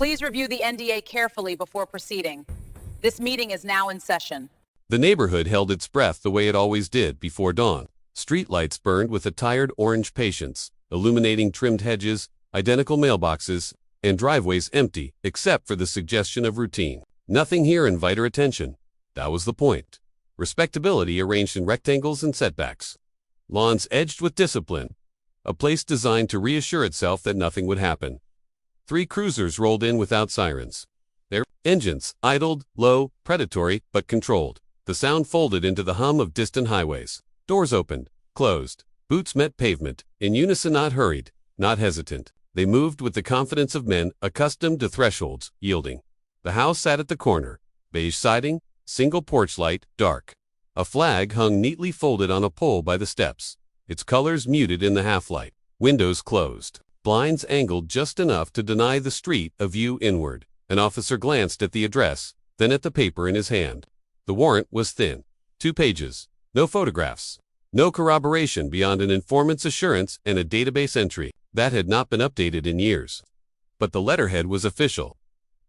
Please review the NDA carefully before proceeding. This meeting is now in session. The neighborhood held its breath the way it always did before dawn. Streetlights burned with a tired orange patience, illuminating trimmed hedges, identical mailboxes, and driveways empty except for the suggestion of routine. Nothing here invited attention. That was the point. Respectability arranged in rectangles and setbacks. Lawns edged with discipline. A place designed to reassure itself that nothing would happen. 3 cruisers rolled in without sirens. Their engines idled, low, predatory, but controlled. The sound folded into the hum of distant highways. Doors opened, closed. Boots met pavement, in unison, not hurried, not hesitant. They moved with the confidence of men accustomed to thresholds, yielding. The house sat at the corner, beige siding, single porch light, dark. A flag hung neatly folded on a pole by the steps, its colors muted in the half-light. Windows closed, blinds angled just enough to deny the street a view inward. An officer glanced at the address, then at the paper in his hand. The warrant was thin. 2 pages. No photographs. No corroboration beyond an informant's assurance and a database entry that had not been updated in years. But the letterhead was official.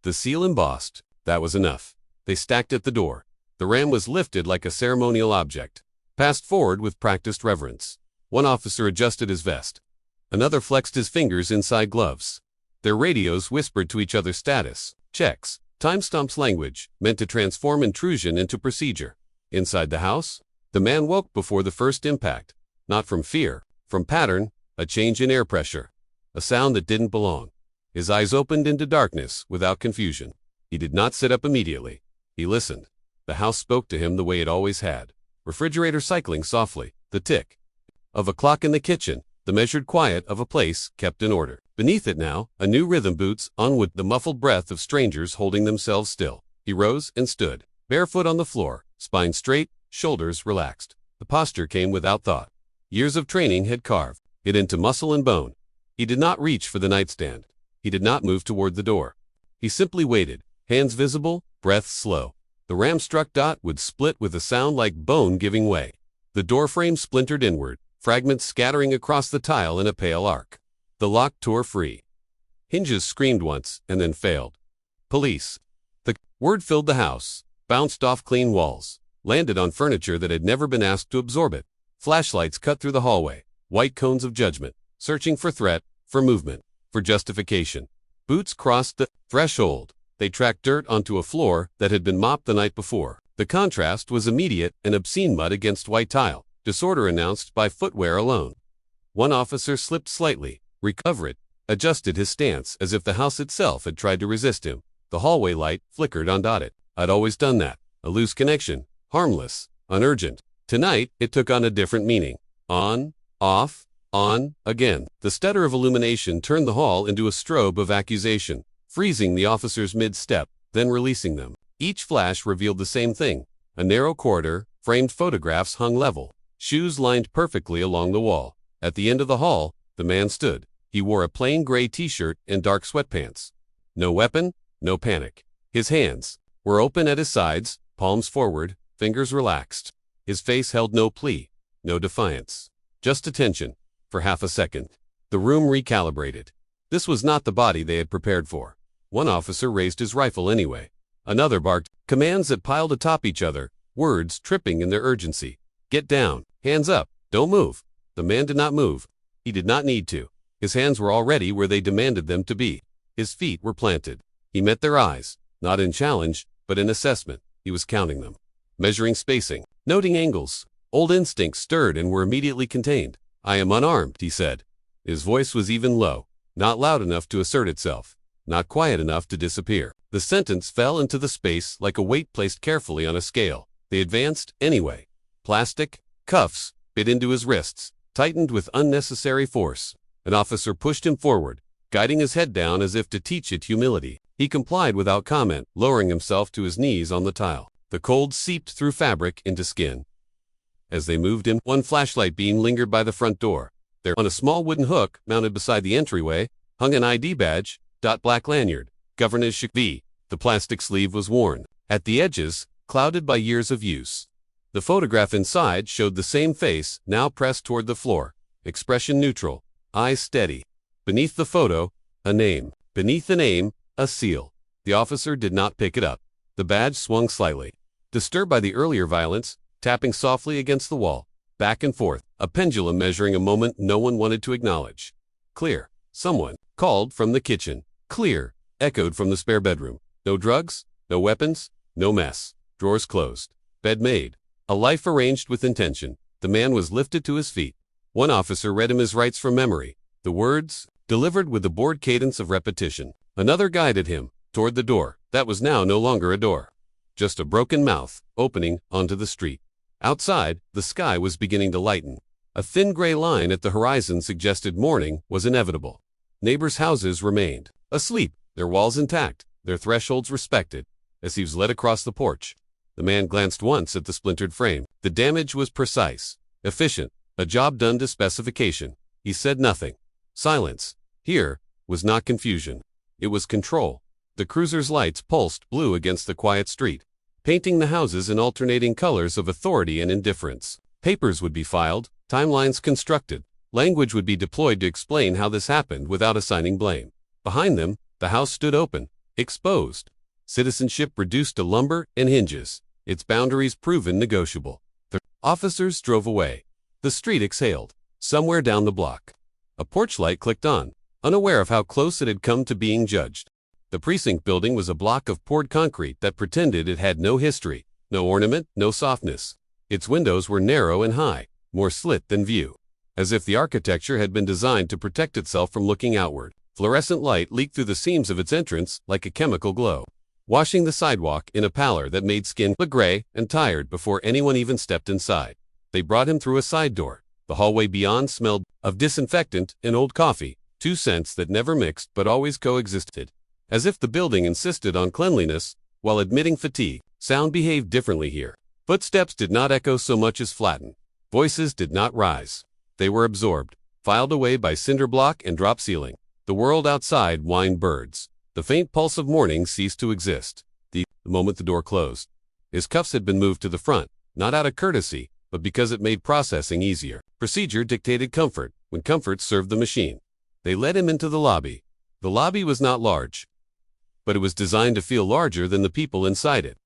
The seal embossed. That was enough. They stacked at the door. The ram was lifted like a ceremonial object, passed forward with practiced reverence. One officer adjusted his vest. Another flexed his fingers inside gloves. Their radios whispered to each other status checks, timestamps, language meant to transform intrusion into procedure. Inside the house, the man woke before the first impact, not from fear, from pattern, a change in air pressure, a sound that didn't belong. His eyes opened into darkness without confusion. He did not sit up immediately. He listened. The house spoke to him the way it always had. Refrigerator cycling softly, the tick of a clock in the kitchen, the measured quiet of a place kept in order. Beneath it now, a new rhythm, boots on wood, the muffled breath of strangers holding themselves still. He rose and stood, barefoot on the floor, spine straight, shoulders relaxed. The posture came without thought. Years of training had carved it into muscle and bone. He did not reach for the nightstand. He did not move toward the door. He simply waited, hands visible, breath slow. The ram-struck dot would split with a sound like bone giving way. The doorframe splintered inward, fragments scattering across the tile in a pale arc. The lock tore free. Hinges screamed once and then failed. Police. The word filled the house, bounced off clean walls, landed on furniture that had never been asked to absorb it. Flashlights cut through the hallway, white cones of judgment, searching for threat, for movement, for justification. Boots crossed the threshold. They tracked dirt onto a floor that had been mopped the night before. The contrast was immediate, and obscene mud against white tile, disorder announced by footwear alone. One officer slipped slightly, recovered, adjusted his stance as if the house itself had tried to resist him. The hallway light flickered undotted. I'd always done that. A loose connection, harmless, unurgent. Tonight, it took on a different meaning. On, off, on, again. The stutter of illumination turned the hall into a strobe of accusation, freezing the officers mid-step, then releasing them. Each flash revealed the same thing. A narrow corridor, framed photographs hung level, shoes lined perfectly along the wall. At the end of the hall, the man stood. He wore a plain gray t-shirt and dark sweatpants. No weapon, no panic. His hands were open at his sides, palms forward, fingers relaxed. His face held no plea, no defiance. Just attention. For half a second, the room recalibrated. This was not the body they had prepared for. One officer raised his rifle anyway. Another barked, commands that piled atop each other, words tripping in their urgency. Get down, hands up, don't move. The man did not move. He did not need to. His hands were already where they demanded them to be. His feet were planted. He met their eyes, not in challenge, but in assessment. He was counting them, measuring spacing, noting angles. Old instincts stirred and were immediately contained. I am unarmed, he said. His voice was even low, not loud enough to assert itself, not quiet enough to disappear. The sentence fell into the space like a weight placed carefully on a scale. They advanced anyway. Plastic cuffs bit into his wrists, tightened with unnecessary force. An officer pushed him forward, guiding his head down as if to teach it humility. He complied without comment, lowering himself to his knees on the tile. The cold seeped through fabric into skin. As they moved in, one flashlight beam lingered by the front door. There, on a small wooden hook mounted beside the entryway, hung an ID badge, black lanyard, Governors V. The plastic sleeve was worn. At the edges, clouded by years of use. The photograph inside showed the same face, now pressed toward the floor, expression neutral, eyes steady. Beneath the photo, a name. Beneath the name, A seal. The officer did not pick it up. The badge swung slightly. Disturbed by the earlier violence, tapping softly against the wall, back and forth, a pendulum measuring a moment no one wanted to acknowledge. Clear. Someone called from the kitchen. Clear. Echoed from the spare bedroom. No drugs, no weapons, no mess. Drawers closed. Bed made. A life arranged with intention. The man was lifted to his feet. One officer read him his rights from memory, the words delivered with the bored cadence of repetition. Another guided him toward the door that was now no longer a door, just a broken mouth opening onto the street. Outside, the sky was beginning to lighten. A thin gray line at the horizon suggested morning was inevitable. Neighbors' houses remained asleep, their walls intact, their thresholds respected. As he was led across the porch, the man glanced once at the splintered frame. The damage was precise, efficient, a job done to specification. He said nothing. Silence. Here was not confusion. It was control. The cruiser's lights pulsed blue against the quiet street, painting the houses in alternating colors of authority and indifference. Papers would be filed, timelines constructed, language would be deployed to explain how this happened without assigning blame. Behind them, the house stood open, exposed. Citizenship reduced to lumber and hinges, its boundaries proven negotiable. The officers drove away. The street exhaled. Somewhere down the block, a porch light clicked on, unaware of how close it had come to being judged. The precinct building was a block of poured concrete that pretended it had no history, no ornament, no softness. Its windows were narrow and high, more slit than view, as if the architecture had been designed to protect itself from looking outward. Fluorescent light leaked through the seams of its entrance like a chemical glow, washing the sidewalk in a pallor that made skin look gray and tired before anyone even stepped inside. They brought him through a side door. The hallway beyond smelled of disinfectant and old coffee, two scents that never mixed but always coexisted. As if the building insisted on cleanliness while admitting fatigue, sound behaved differently here. Footsteps did not echo so much as flatten. Voices did not rise. They were absorbed, filed away by cinder block and drop ceiling. The world outside whined birds. The faint pulse of morning ceased to exist. The moment the door closed, his cuffs had been moved to the front, not out of courtesy, but because it made processing easier. Procedure dictated comfort, when comfort served the machine. They led him into the lobby. The lobby was not large, but it was designed to feel larger than the people inside it.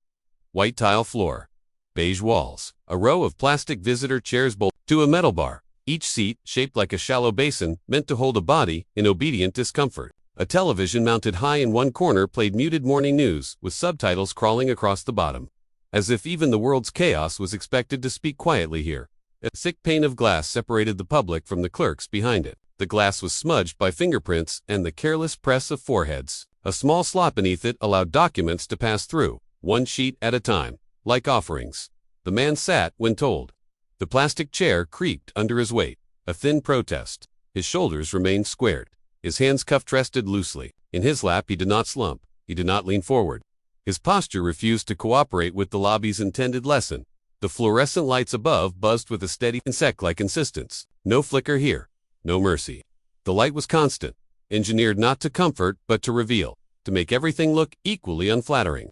White tile floor, beige walls, a row of plastic visitor chairs bolted to a metal bar, each seat shaped like a shallow basin meant to hold a body in obedient discomfort. A television mounted high in one corner played muted morning news with subtitles crawling across the bottom, as if even the world's chaos was expected to speak quietly here. A thick pane of glass separated the public from the clerks behind it. The glass was smudged by fingerprints and the careless press of foreheads. A small slot beneath it allowed documents to pass through, one sheet at a time, like offerings. The man sat when told. The plastic chair creaked under his weight, a thin protest. His shoulders remained squared. His hands cuffed rested loosely. In his lap he did not slump. He did not lean forward. His posture refused to cooperate with the lobby's intended lesson. The fluorescent lights above buzzed with a steady insect-like insistence. No flicker here. No mercy. The light was constant, engineered not to comfort but to reveal, to make everything look equally unflattering.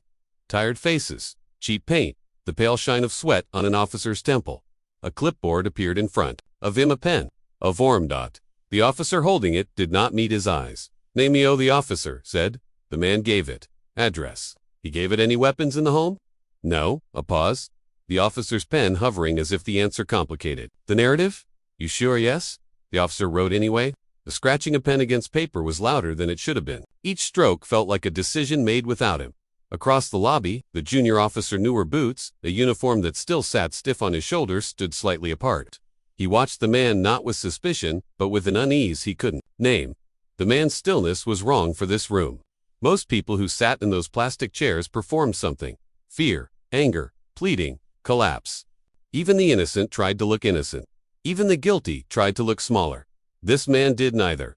Tired faces, cheap paint, the pale shine of sweat on an officer's temple. A clipboard appeared in front of him, a pen, a warrant. The officer holding it did not meet his eyes. Name the officer said. The man gave it. Address. He gave it. Any weapons in the home? No. A pause. The officer's pen hovering as if the answer complicated. The narrative? You sure? Yes? The officer wrote anyway. The scratching of pen against paper was louder than it should have been. Each stroke felt like a decision made without him. Across the lobby, the junior officer newer boots, a uniform that still sat stiff on his shoulders, stood slightly apart. He watched the man not with suspicion, but with an unease he couldn't name. The man's stillness was wrong for this room. Most people who sat in those plastic chairs performed something. Fear, anger, pleading, collapse. Even the innocent tried to look innocent. Even the guilty tried to look smaller. This man did neither.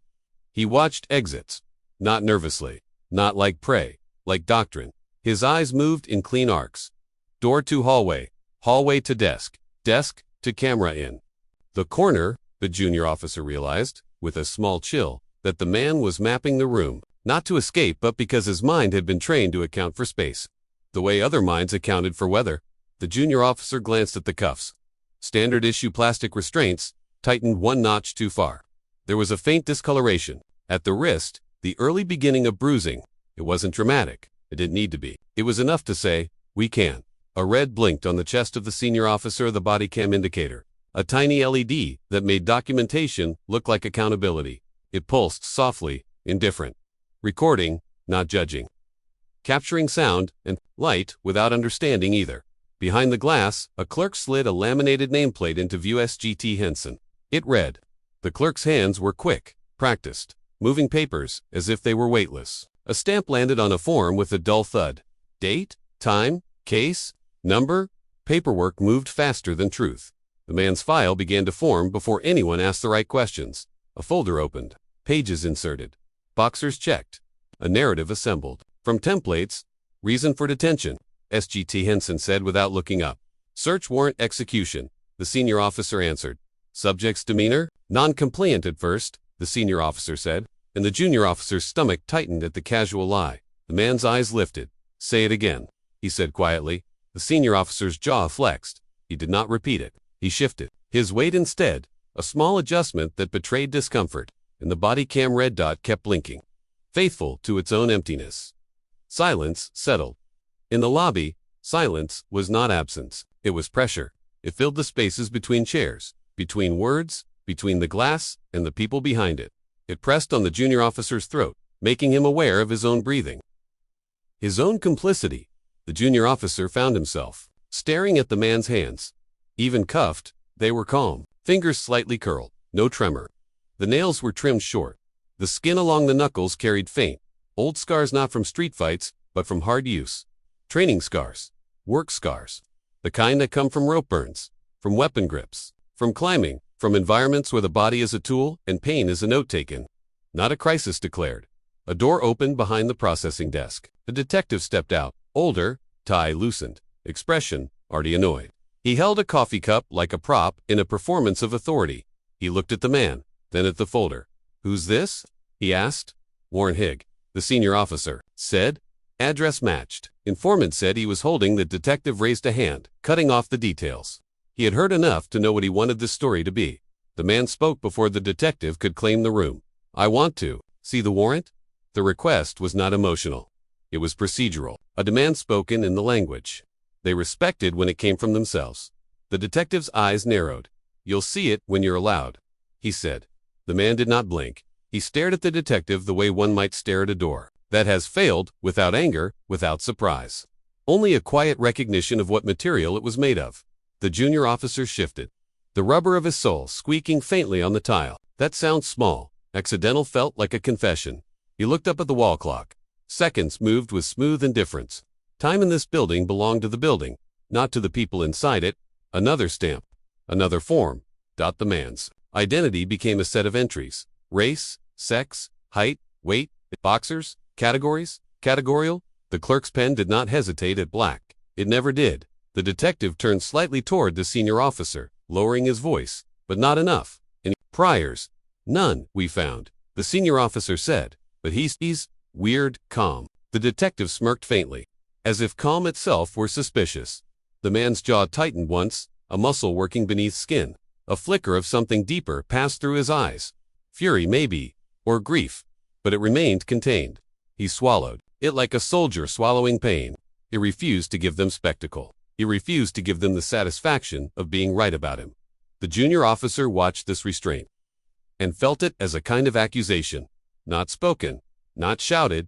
He watched exits. Not nervously. Not like prey. Like doctrine. His eyes moved in clean arcs. Door to hallway. Hallway to desk. Desk to camera in. The corner, the junior officer realized, with a small chill, that the man was mapping the room, not to escape but because his mind had been trained to account for space. The way other minds accounted for weather. The junior officer glanced at the cuffs. Standard issue plastic restraints, tightened one notch too far. There was a faint discoloration. At the wrist, the early beginning of bruising. It wasn't dramatic. It didn't need to be. It was enough to say, "We can." A red blinked on the chest of the senior officer, the body cam indicator. A tiny LED that made documentation look like accountability. It pulsed softly, indifferent. Recording, not judging. Capturing sound and light without understanding either. Behind the glass, a clerk slid a laminated nameplate into view. SGT Henson. It read. The clerk's hands were quick, practiced, moving papers as if they were weightless. A stamp landed on a form with a dull thud. Date, time, case, number. Paperwork moved faster than truth. The man's file began to form before anyone asked the right questions. A folder opened. Pages inserted. Boxers checked. A narrative assembled. From templates, reason for detention, SGT Henson said without looking up. Search warrant execution, the senior officer answered. Subject's demeanor? Non-compliant at first, the senior officer said, and the junior officer's stomach tightened at the casual lie. The man's eyes lifted. Say it again, he said quietly. The senior officer's jaw flexed. He did not repeat it. He shifted his weight instead, a small adjustment that betrayed discomfort, and the body cam red dot kept blinking, faithful to its own emptiness. Silence settled. In the lobby, silence was not absence. It was pressure. It filled the spaces between chairs, between words, between the glass and the people behind it. It pressed on the junior officer's throat, making him aware of his own breathing. His own complicity. The junior officer found himself staring at the man's hands. Even cuffed, they were calm, fingers slightly curled, no tremor. The nails were trimmed short. The skin along the knuckles carried faint, old scars not from street fights, but from hard use. Training scars, work scars, the kind that come from rope burns, from weapon grips, from climbing, from environments where the body is a tool and pain is a note taken. Not a crisis declared. A door opened behind the processing desk. The detective stepped out, older, tie loosened, expression already annoyed. He held a coffee cup like a prop in a performance of authority. He looked at the man, then at the folder. Who's this? He asked. Warren Higg, the senior officer, said. Address matched. Informant said he was holding. The detective raised a hand, cutting off the details. He had heard enough to know what he wanted this story to be. The man spoke before the detective could claim the room. I want to see the warrant? The request was not emotional. It was procedural, a demand spoken in the language they respected when it came from themselves. The detective's eyes narrowed. You'll see it when you're allowed, he said. The man did not blink. He stared at the detective the way one might stare at a door that has failed, without anger, without surprise. Only a quiet recognition of what material it was made of. The junior officer shifted. The rubber of his sole squeaking faintly on the tile. That sound small, accidental, felt like a confession. He looked up at the wall clock. Seconds moved with smooth indifference. Time in this building belonged to the building, not to the people inside it. Another stamp. Another form. The man's identity became a set of entries. Race, sex, height, weight, boxers, categories, categorial. The clerk's pen did not hesitate at black. It never did. The detective turned slightly toward the senior officer, lowering his voice, but not enough. Any priors? None, we found, the senior officer said, but he's weird, calm. The detective smirked faintly, as if calm itself were suspicious. The man's jaw tightened once, a muscle working beneath skin. A flicker of something deeper passed through his eyes. Fury maybe, or grief, but it remained contained. He swallowed it like a soldier swallowing pain. He refused to give them spectacle. He refused to give them the satisfaction of being right about him. The junior officer watched this restraint and felt it as a kind of accusation. Not spoken, not shouted,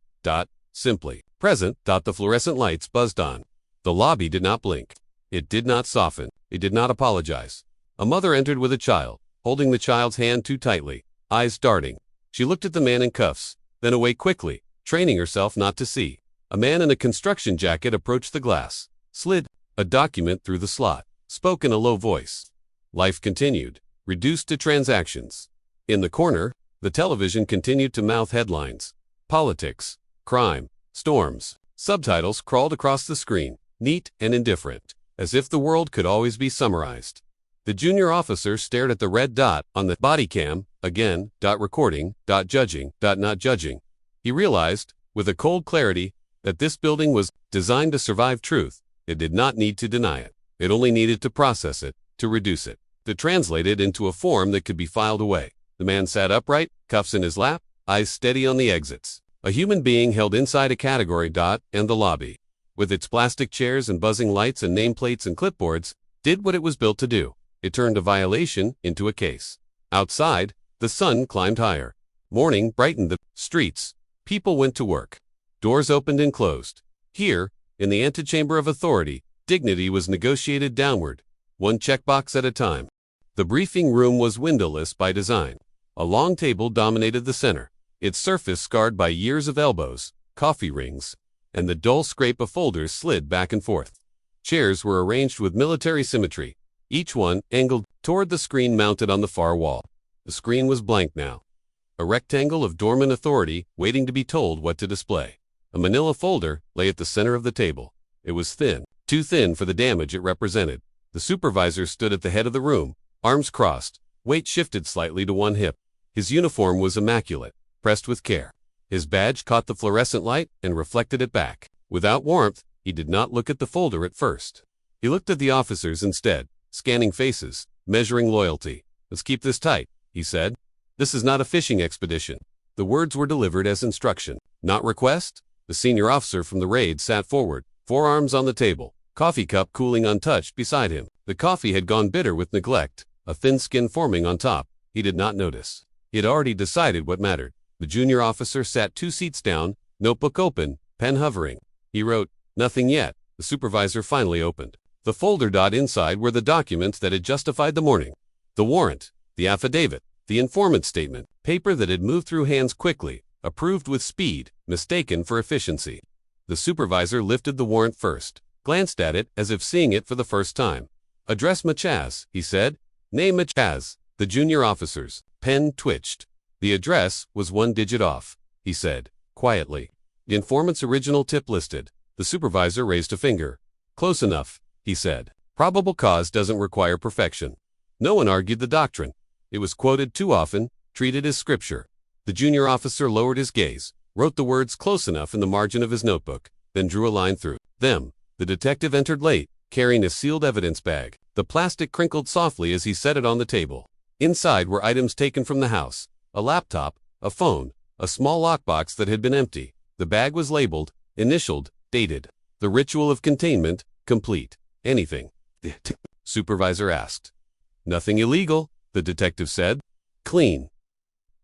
simply present. The fluorescent lights buzzed on. The lobby did not blink. It did not soften. It did not apologize. A mother entered with a child, holding the child's hand too tightly, eyes darting. She looked at the man in cuffs, then away quickly, training herself not to see. A man in a construction jacket approached the glass, slid a document through the slot, spoke in a low voice. Life continued, reduced to transactions. In the corner, the television continued to mouth headlines. Politics, crime, storms. Subtitles crawled across the screen, neat and indifferent, as if the world could always be summarized. The junior officer stared at the red dot on the body cam, again, recording, judging, not judging. He realized, with a cold clarity, that this building was designed to survive truth. It did not need to deny it. It only needed to process it, to reduce it, to translate it into a form that could be filed away. The man sat upright, cuffs in his lap, eyes steady on the exits. A human being held inside a category. And the lobby, with its plastic chairs and buzzing lights and nameplates and clipboards, did what it was built to do. It turned a violation into a case. Outside, the sun climbed higher. Morning brightened the streets. People went to work. Doors opened and closed. Here, in the antechamber of authority, dignity was negotiated downward, one checkbox at a time. The briefing room was windowless by design. A long table dominated the center, its surface scarred by years of elbows, coffee rings, and the dull scrape of folders slid back and forth. Chairs were arranged with military symmetry, each one angled toward the screen mounted on the far wall. The screen was blank now, a rectangle of dormant authority waiting to be told what to display. A manila folder lay at the center of the table. It was thin, too thin for the damage it represented. The supervisor stood at the head of the room, arms crossed, weight shifted slightly to one hip. His uniform was immaculate, pressed with care. His badge caught the fluorescent light and reflected it back. Without warmth, he did not look at the folder at first. He looked at the officers instead, scanning faces, measuring loyalty. "Let's keep this tight," he said. "This is not a fishing expedition." The words were delivered as instruction, not request. The senior officer from the raid sat forward, forearms on the table, coffee cup cooling untouched beside him. The coffee had gone bitter with neglect, a thin skin forming on top. He did not notice. He had already decided what mattered. The junior officer sat 2 seats down, notebook open, pen hovering. He wrote, "Nothing yet." The supervisor finally opened. The folder. Inside were the documents that had justified the morning. The warrant, the affidavit, the informant statement, paper that had moved through hands quickly, approved with speed, mistaken for efficiency. The supervisor lifted the warrant first, glanced at it as if seeing it for the first time. "Address Machaz," he said. "Name Machaz." The junior officer's pen twitched. "The address was 1 digit off," he said, quietly. "The informant's original tip listed." The supervisor raised a finger. "Close enough," he said. "Probable cause doesn't require perfection." No one argued the doctrine. It was quoted too often, treated as scripture. The junior officer lowered his gaze, wrote the words "close enough" in the margin of his notebook, then drew a line through them. The detective entered late, carrying a sealed evidence bag. The plastic crinkled softly as he set it on the table. Inside were items taken from the house: a laptop, a phone, a small lockbox that had been empty. The bag was labeled, initialed, dated. "The ritual of containment, complete." "Anything?" the supervisor asked. "Nothing illegal," the detective said. "Clean."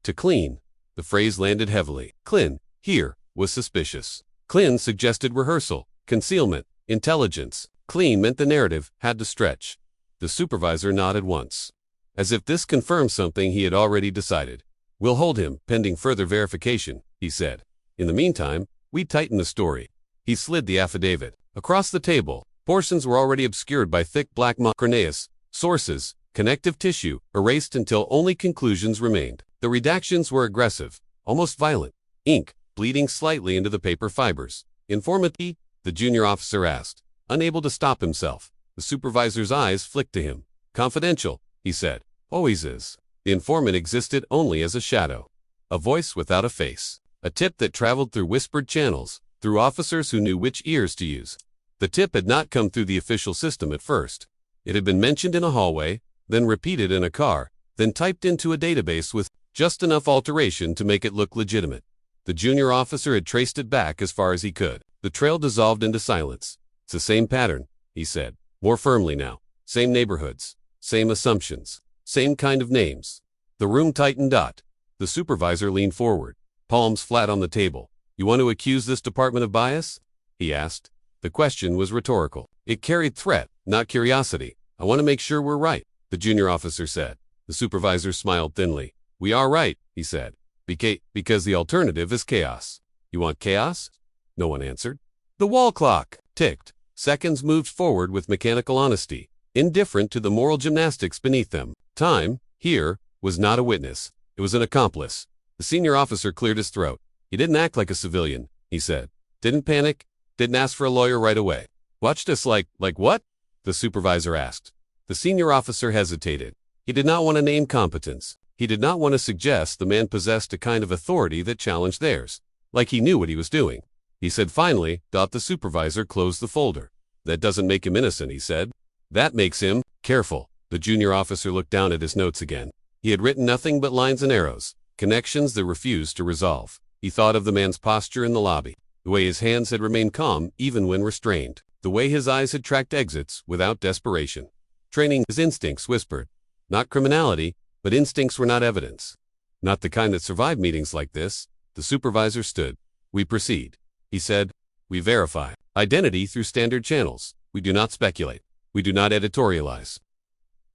To clean. The phrase landed heavily. Clean, here, was suspicious. Clean suggested rehearsal, concealment, intelligence. Clean meant the narrative had to stretch. The supervisor nodded once, as if this confirmed something he had already decided. "We'll hold him, pending further verification," he said. "In the meantime, we tighten the story." He slid the affidavit across the table. Portions were already obscured by thick black Corneas. Sources, connective tissue, erased until only conclusions remained. The redactions were aggressive, almost violent. Ink, bleeding slightly into the paper fibers. "Informant?" the junior officer asked, unable to stop himself. The supervisor's eyes flicked to him. "Confidential," he said. "Always is." The informant existed only as a shadow, a voice without a face, a tip that traveled through whispered channels, through officers who knew which ears to use. The tip had not come through the official system at first. It had been mentioned in a hallway, then repeated in a car, then typed into a database with just enough alteration to make it look legitimate. The junior officer had traced it back as far as he could. The trail dissolved into silence. "It's the same pattern," he said, more firmly now. "Same neighborhoods, same assumptions, same kind of names." The room tightened. The supervisor leaned forward, palms flat on the table. "You want to accuse this department of bias?" he asked. The question was rhetorical. It carried threat, not curiosity. "I want to make sure we're right," the junior officer said. The supervisor smiled thinly. "We are right," he said, because the alternative is chaos." "You want chaos?" No one answered. The wall clock ticked. Seconds moved forward with mechanical honesty, indifferent to the moral gymnastics beneath them. Time, here, was not a witness. It was an accomplice. The senior officer cleared his throat. "He didn't act like a civilian," he said. "Didn't panic, didn't ask for a lawyer right away. Watched us like what?" the supervisor asked. The senior officer hesitated. He did not want to name competence. He did not want to suggest the man possessed a kind of authority that challenged theirs, like he knew what he was doing. He said finally, The supervisor closed the folder. "That doesn't make him innocent," he said. "That makes him careful." The junior officer looked down at his notes again. He had written nothing but lines and arrows, connections that refused to resolve. He thought of the man's posture in the lobby, the way his hands had remained calm even when restrained, the way his eyes had tracked exits without desperation. Training his instincts whispered. Not criminality, but instincts were not evidence. Not the kind that survived meetings like this. The supervisor stood. We proceed, he said. We verify identity through standard channels. We do not speculate. We do not editorialize.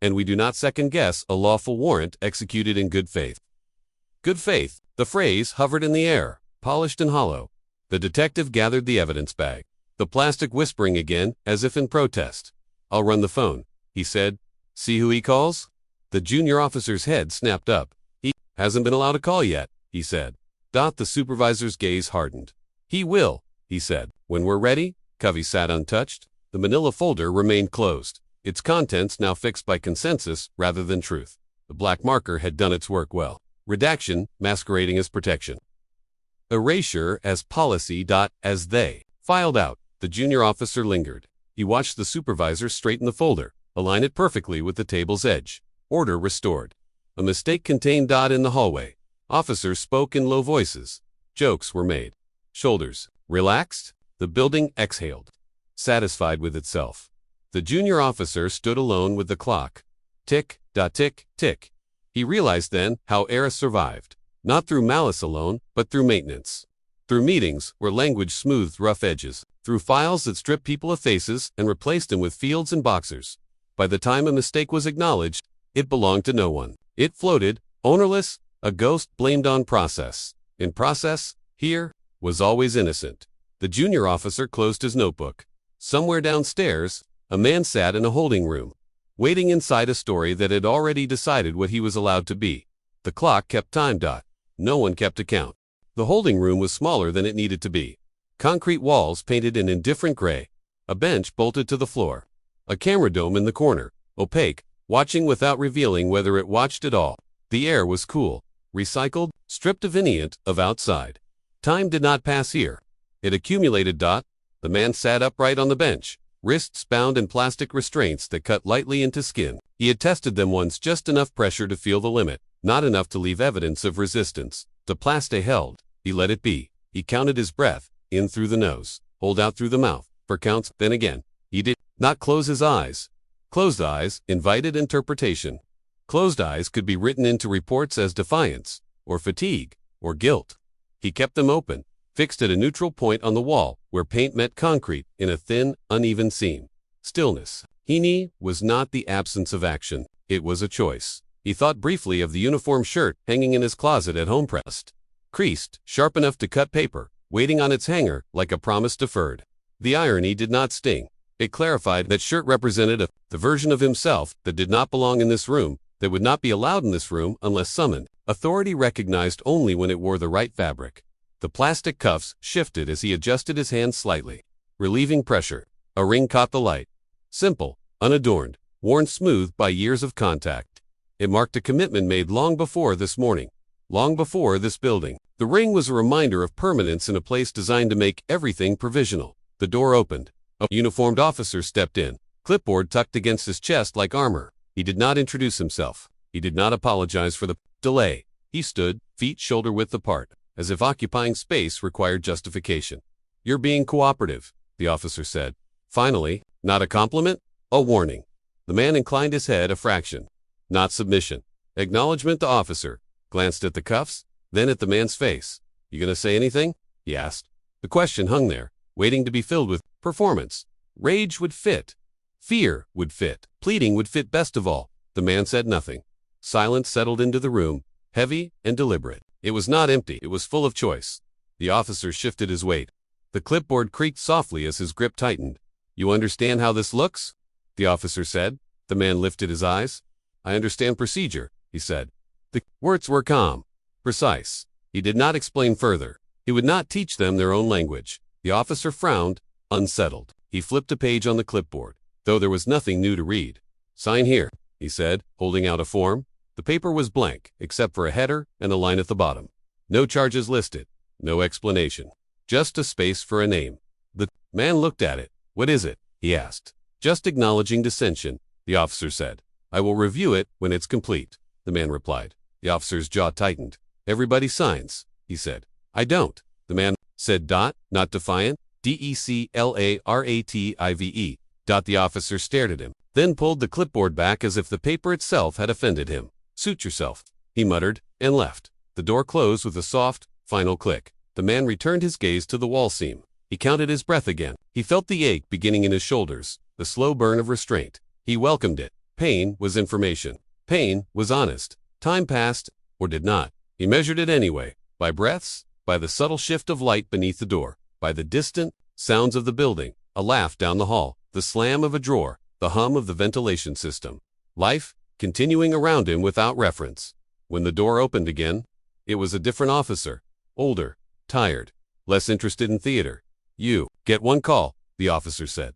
And we do not second-guess a lawful warrant executed in good faith. Good faith. The phrase hovered in the air, polished and hollow. The detective gathered the evidence bag, the plastic whispering again as if in protest. I'll run the phone, he said. See who he calls? The junior officer's head snapped up. He hasn't been allowed to call yet, he said. The supervisor's gaze hardened. He will, he said. When we're ready. Covey sat untouched. The manila folder remained closed, its contents now fixed by consensus rather than truth. The black marker had done its work well. Redaction masquerading as protection. Erasure as policy. As they filed out, the junior officer lingered. He watched the supervisor straighten the folder, align it perfectly with the table's edge. Order restored. A mistake contained. In the hallway. Officers spoke in low voices. Jokes were made. Shoulders relaxed. The building exhaled, satisfied with itself. The junior officer stood alone with the clock. Tick, tick, tick. He realized then how Era survived, not through malice alone, but through maintenance. Through meetings where language smoothed rough edges, through files that stripped people of faces and replaced them with fields and boxers. By the time a mistake was acknowledged, it belonged to no one. It floated, ownerless, a ghost blamed on process. In process, here, was always innocent. The junior officer closed his notebook. Somewhere downstairs, a man sat in a holding room, waiting inside a story that had already decided what he was allowed to be. The clock kept time. No one kept account. The holding room was smaller than it needed to be. Concrete walls painted in indifferent gray. A bench bolted to the floor. A camera dome in the corner, opaque, watching without revealing whether it watched at all. The air was cool, recycled, stripped of any hint of outside. Time did not pass here. It accumulated. The man sat upright on the bench, wrists bound in plastic restraints that cut lightly into skin. He had tested them once, just enough pressure to feel the limit, not enough to leave evidence of resistance. The plaste held. He let it be. He counted his breath, in through the nose, hold out through the mouth, for counts, then again. He did not close his eyes. Closed eyes invited interpretation. Closed eyes could be written into reports as defiance, or fatigue, or guilt. He kept them open, fixed at a neutral point on the wall where paint met concrete in a thin, uneven seam. Stillness. Was not the absence of action. It was a choice. He thought briefly of the uniform shirt hanging in his closet at home, pressed, creased, sharp enough to cut paper, waiting on its hanger like a promise deferred. The irony did not sting. It clarified that shirt represented the version of himself that did not belong in this room, that would not be allowed in this room unless summoned. Authority recognized only when it wore the right fabric. The plastic cuffs shifted as he adjusted his hands slightly, relieving pressure. A ring caught the light. Simple, unadorned, worn smooth by years of contact. It marked a commitment made long before this morning, long before this building. The ring was a reminder of permanence in a place designed to make everything provisional. The door opened. A uniformed officer stepped in, clipboard tucked against his chest like armor. He did not introduce himself. He did not apologize for the delay. He stood, feet shoulder-width apart, as if occupying space required justification. You're being cooperative, the officer said. Finally, not a compliment, a warning. The man inclined his head a fraction. Not submission. Acknowledgement. The officer glanced at the cuffs, then at the man's face. You gonna say anything? He asked. The question hung there, waiting to be filled with performance. Rage would fit. Fear would fit. Pleading would fit best of all. The man said nothing. Silence settled into the room, heavy and deliberate. It was not empty. It was full of choice. The officer shifted his weight. The clipboard creaked softly as his grip tightened. You understand how this looks? The officer said. The man lifted his eyes. I understand procedure, he said. The words were calm, precise. He did not explain further. He would not teach them their own language. The officer frowned, unsettled. He flipped a page on the clipboard, though there was nothing new to read. Sign here, he said, holding out a form. The paper was blank, except for a header and a line at the bottom. No charges listed, no explanation. Just a space for a name. The man looked at it. What is it? He asked. Just acknowledging dissension, the officer said. I will review it when it's complete, the man replied. The officer's jaw tightened. Everybody signs, he said. I don't, the man said. Not defiant, DECLARATIVE. The officer stared at him, then pulled the clipboard back as if the paper itself had offended him. Suit yourself, he muttered, and left. The door closed with a soft, final click. The man returned his gaze to the wall seam. He counted his breath again. He felt the ache beginning in his shoulders, the slow burn of restraint. He welcomed it. Pain was information. Pain was honest. Time passed, or did not. He measured it anyway, by breaths, by the subtle shift of light beneath the door, by the distant sounds of the building, a laugh down the hall, the slam of a drawer, the hum of the ventilation system. Life, continuing around him without reference. When the door opened again, it was a different officer, older, tired, less interested in theater. You get one call, the officer said.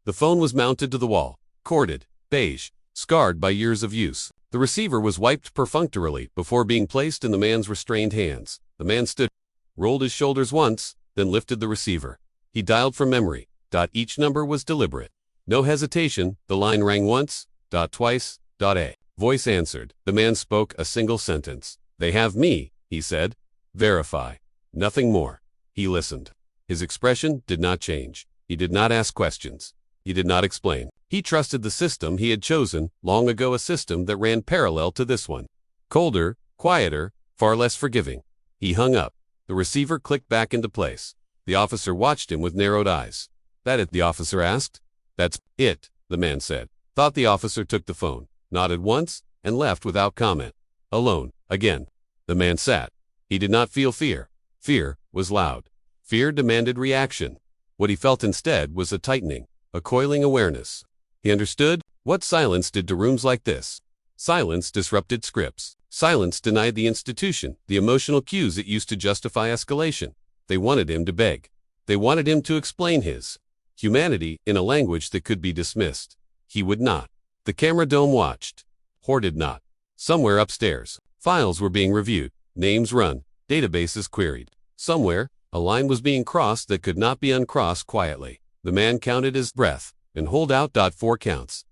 The phone was mounted to the wall, corded, beige, scarred by years of use. The receiver was wiped perfunctorily before being placed in the man's restrained hands. The man stood, rolled his shoulders once, then lifted the receiver. He dialed from memory. Each number was deliberate. No hesitation, the line rang once, twice, a voice answered. The man spoke a single sentence. They have me, he said. Verify. Nothing more. He listened. His expression did not change. He did not ask questions. He did not explain. He trusted the system he had chosen, long ago, a system that ran parallel to this one. Colder, quieter, far less forgiving. He hung up. The receiver clicked back into place. The officer watched him with narrowed eyes. That it? The officer asked. That's it, the man said. The officer took the phone, nodded once, and left without comment. Alone, again. The man sat. He did not feel fear. Fear was loud. Fear demanded reaction. What he felt instead was a tightening, a coiling awareness. He understood what silence did to rooms like this. Silence disrupted scripts. Silence denied the institution the emotional cues it used to justify escalation. They wanted him to beg. They wanted him to explain his humanity in a language that could be dismissed. He would not. The camera dome watched. Or did not. Somewhere upstairs, files were being reviewed, names run, databases queried. Somewhere, a line was being crossed that could not be uncrossed quietly. The man counted his breath and hold out. 4 counts.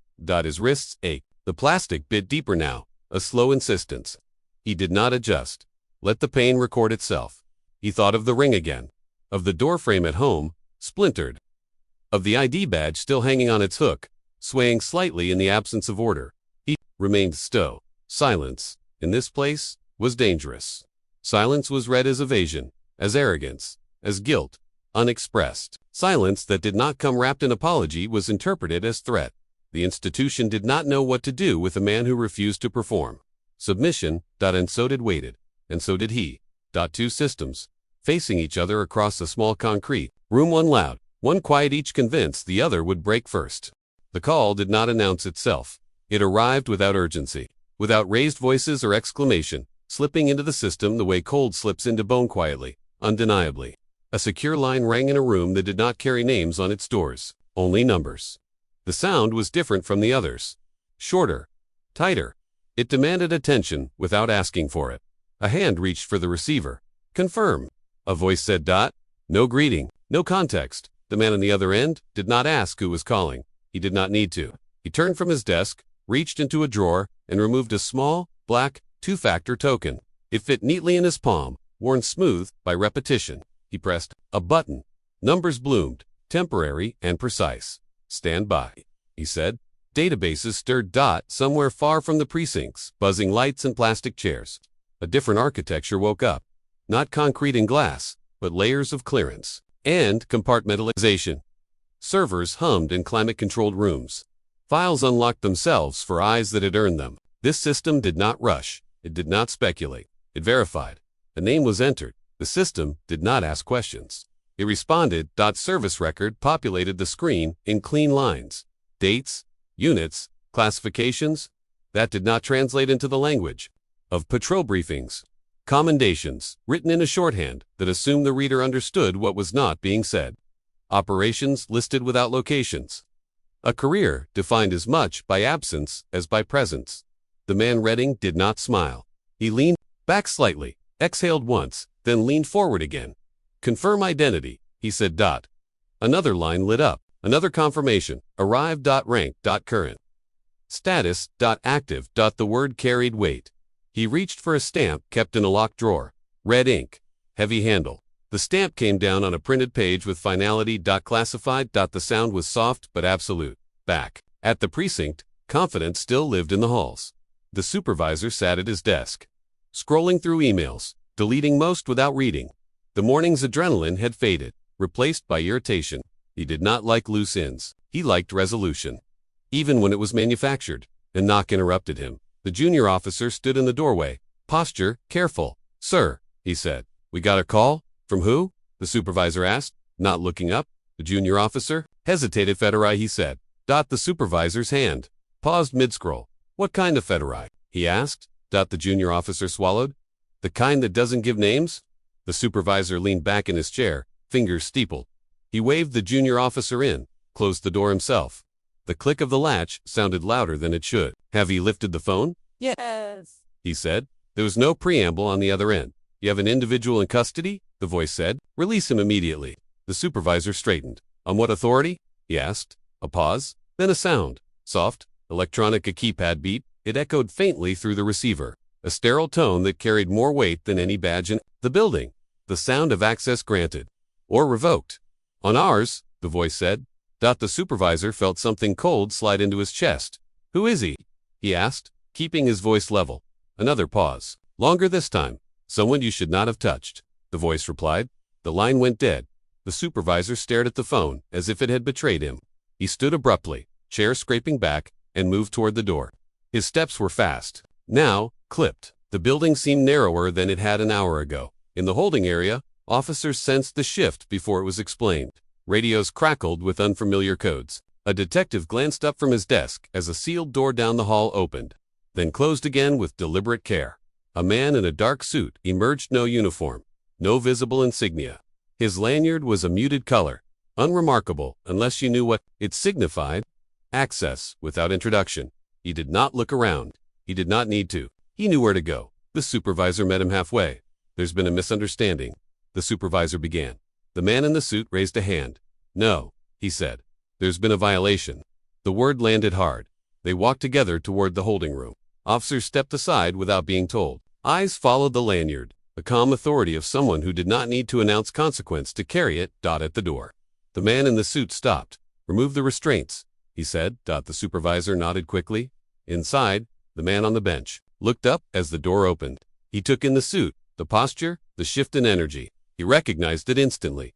His wrists ached. The plastic bit deeper now, a slow insistence. He did not adjust. Let the pain record itself. He thought of the ring again, of the doorframe at home, splintered, of the ID badge still hanging on its hook, swaying slightly in the absence of order. He remained stoic. Silence, in this place, was dangerous. Silence was read as evasion, as arrogance, as guilt, unexpressed. Silence that did not come wrapped in apology was interpreted as threat. The institution did not know what to do with a man who refused to perform. Submission, and so did waited, and so did he. 2 systems, facing each other across a small concrete room, one loud, one quiet, each convinced the other would break first. The call did not announce itself. It arrived without urgency, without raised voices or exclamation, slipping into the system the way cold slips into bone, quietly, undeniably. A secure line rang in a room that did not carry names on its doors, only numbers. The sound was different from the others. Shorter, tighter. It demanded attention without asking for it. A hand reached for the receiver. Confirm. A voice said. No greeting, no context. The man on the other end did not ask who was calling. He did not need to. He turned from his desk, reached into a drawer, and removed a small, black, 2-factor token. It fit neatly in his palm, worn smooth by repetition. He pressed a button. Numbers bloomed, temporary and precise. Stand by, he said. Databases stirred. Somewhere far from the precincts, buzzing lights and plastic chairs. A different architecture woke up. Not concrete and glass, but layers of clearance and compartmentalization. Servers hummed in climate-controlled rooms. Files unlocked themselves for eyes that had earned them. This system did not rush. It did not speculate. It verified. A name was entered. The system did not ask questions. It responded. Service record populated the screen in clean lines. Dates, units, classifications. That did not translate into the language of patrol briefings. Commendations, written in a shorthand that assumed the reader understood what was not being said. Operations listed without locations. A career defined as much by absence as by presence. The man reading did not smile. He leaned back slightly, exhaled once, then leaned forward again. Confirm identity, he said. Another line lit up. Another confirmation. Arrived. Rank. Current. Status. Active. The word carried weight. He reached for a stamp kept in a locked drawer. Red ink. heavy handle. The stamp came down on a printed page with finality. Classified. The sound was soft but absolute. Back at the precinct, confidence still lived in the halls. The supervisor sat at his desk, scrolling through emails, deleting most without reading. The morning's adrenaline had faded, replaced by irritation. He did not like loose ends. He liked resolution, even when it was manufactured. A knock interrupted him. The junior officer stood in the doorway. Posture, careful. Sir, he said. We got a call? From who? The supervisor asked, not looking up. The junior officer hesitated. Federai, he said. The supervisor's hand paused mid-scroll. What kind of Federai? He asked. The junior officer swallowed. The kind that doesn't give names? The supervisor leaned back in his chair, fingers steepled. He waved the junior officer in, closed the door himself. The click of the latch sounded louder than it should. Have you lifted the phone? Yes, He said. There was no preamble on the other end. You have an individual in custody? The voice said. Release him immediately. The supervisor straightened. On what authority? He asked. A pause, then a sound. Soft, electronic, a keypad beat. It echoed faintly through the receiver. A sterile tone that carried more weight than any badge in the building. The sound of access granted. Or revoked. On ours, the voice said. The supervisor felt something cold slide into his chest. Who is he? He asked, keeping his voice level. Another pause. Longer this time. Someone you should not have touched. The voice replied. The line went dead. The supervisor stared at the phone as if it had betrayed him. He stood abruptly, chair scraping back, and moved toward the door. His steps were fast. Now, clipped. The building seemed narrower than it had an hour ago. In the holding area, officers sensed the shift before it was explained. Radios crackled with unfamiliar codes. A detective glanced up from his desk as a sealed door down the hall opened, then closed again with deliberate care. A man in a dark suit emerged, no uniform, no visible insignia. His lanyard was a muted color, unremarkable unless you knew what it signified. Access without introduction. He did not look around. He did not need to. He knew where to go. The supervisor met him halfway. There's been a misunderstanding, the supervisor began. The man in the suit raised a hand. No, he said. There's been a violation. The word landed hard. They walked together toward the holding room. Officers stepped aside without being told. Eyes followed the lanyard, the calm authority of someone who did not need to announce consequence to carry it. At the door. The man in the suit stopped. Remove the restraints, he said. The supervisor nodded quickly. Inside, the man on the bench looked up as the door opened. He took in the suit, the posture, the shift in energy. He recognized it instantly.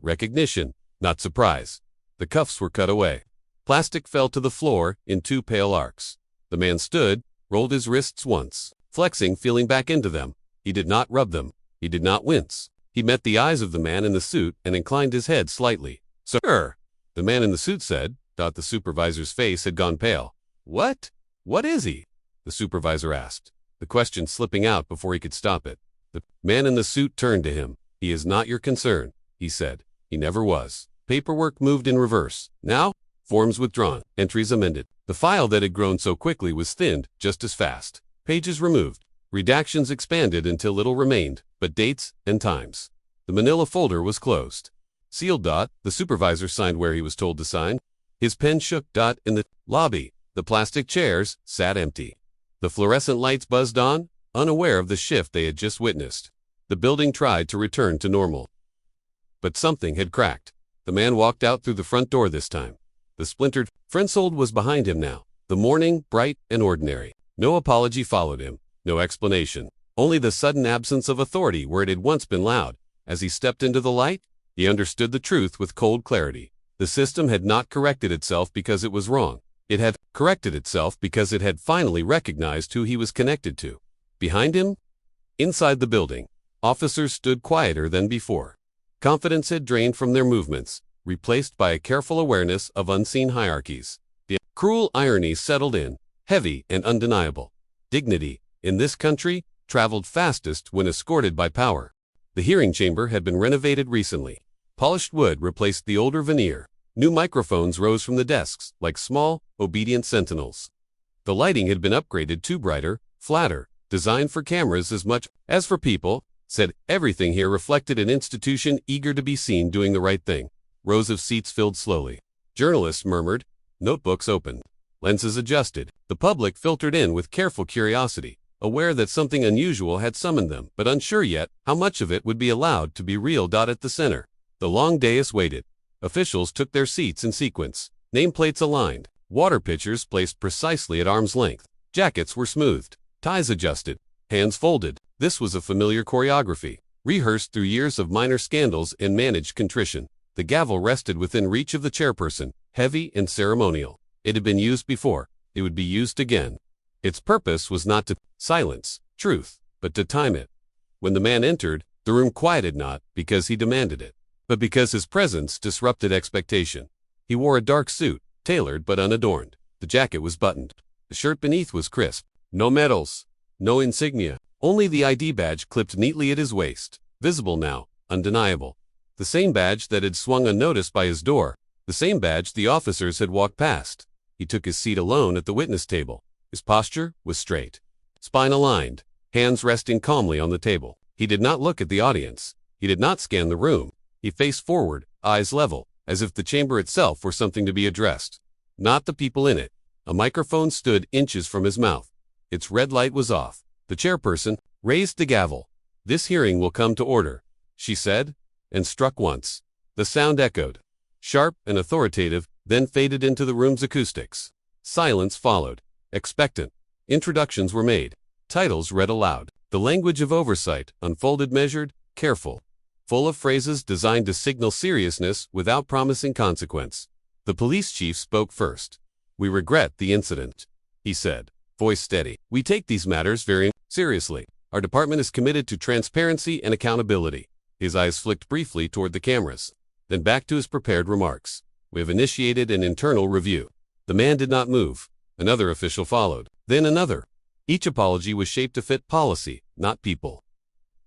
Recognition, not surprise. The cuffs were cut away. Plastic fell to the floor in two pale arcs. The man stood, rolled his wrists once, flexing, feeling back into them. He did not rub them. He did not wince. He met the eyes of the man in the suit and inclined his head slightly. Sir, the man in the suit said. The supervisor's face had gone pale. What? What is he? The supervisor asked, the question slipping out before he could stop it. The man in the suit turned to him. He is not your concern, he said. He never was. Paperwork moved in reverse. Now, forms withdrawn, entries amended. The file that had grown so quickly was thinned just as fast. Pages removed. Redactions expanded until little remained, but dates and times. The manila folder was closed. Sealed. The supervisor signed where he was told to sign. His pen shook. In the lobby, the plastic chairs sat empty. The fluorescent lights buzzed on, unaware of the shift they had just witnessed. The building tried to return to normal. But something had cracked. The man walked out through the front door this time. The splintered Frensold was behind him now. The morning, bright and ordinary. No apology followed him, no explanation. Only the sudden absence of authority where it had once been loud. As he stepped into the light, he understood the truth with cold clarity. The system had not corrected itself because it was wrong. It had corrected itself because it had finally recognized who he was connected to. Behind him, inside the building, officers stood quieter than before. Confidence had drained from their movements, replaced by a careful awareness of unseen hierarchies. The cruel irony settled in, heavy and undeniable. Dignity, in this country, traveled fastest when escorted by power. The hearing chamber had been renovated recently. Polished wood replaced the older veneer. New microphones rose from the desks like small, obedient sentinels. The lighting had been upgraded to brighter, flatter, designed for cameras as much as for people. Said everything here reflected an institution eager to be seen doing the right thing. Rows of seats filled slowly. Journalists murmured. Notebooks opened. Lenses adjusted. The public filtered in with careful curiosity. aware that something unusual had summoned them, but unsure yet how much of it would be allowed to be real. At the center, the long dais waited. Officials took their seats in sequence, nameplates aligned, water pitchers placed precisely at arm's length. Jackets were smoothed, ties adjusted, hands folded. This was a familiar choreography, rehearsed through years of minor scandals and managed contrition. The gavel rested within reach of the chairperson, heavy and ceremonial. It had been used before. It would be used again. Its purpose was not to silence truth, but to time it. When the man entered, the room quieted not because he demanded it, but because his presence disrupted expectation. He wore a dark suit, tailored but unadorned. The jacket was buttoned. The shirt beneath was crisp. No medals, no insignia, only the ID badge clipped neatly at his waist, visible now, undeniable. The same badge that had swung unnoticed by his door, the same badge the officers had walked past. He took his seat alone at the witness table. His posture was straight, spine aligned, hands resting calmly on the table. He did not look at the audience. He did not scan the room. He faced forward, eyes level, as if the chamber itself were something to be addressed, not the people in it. A microphone stood inches from his mouth. Its red light was off. The chairperson raised the gavel. "This hearing will come to order," she said, and struck once. The sound echoed, sharp and authoritative, then faded into the room's acoustics. Silence followed, expectant. Introductions were made. Titles read aloud. The language of oversight unfolded, measured, careful, full of phrases designed to signal seriousness without promising consequence. The police chief spoke first. "We regret the incident," he said, voice steady. "We take these matters very seriously. Our department is committed to transparency and accountability." His eyes flicked briefly toward the cameras, then back to his prepared remarks. "We have initiated an internal review." The man did not move. Another official followed, then another. Each apology was shaped to fit policy, not people.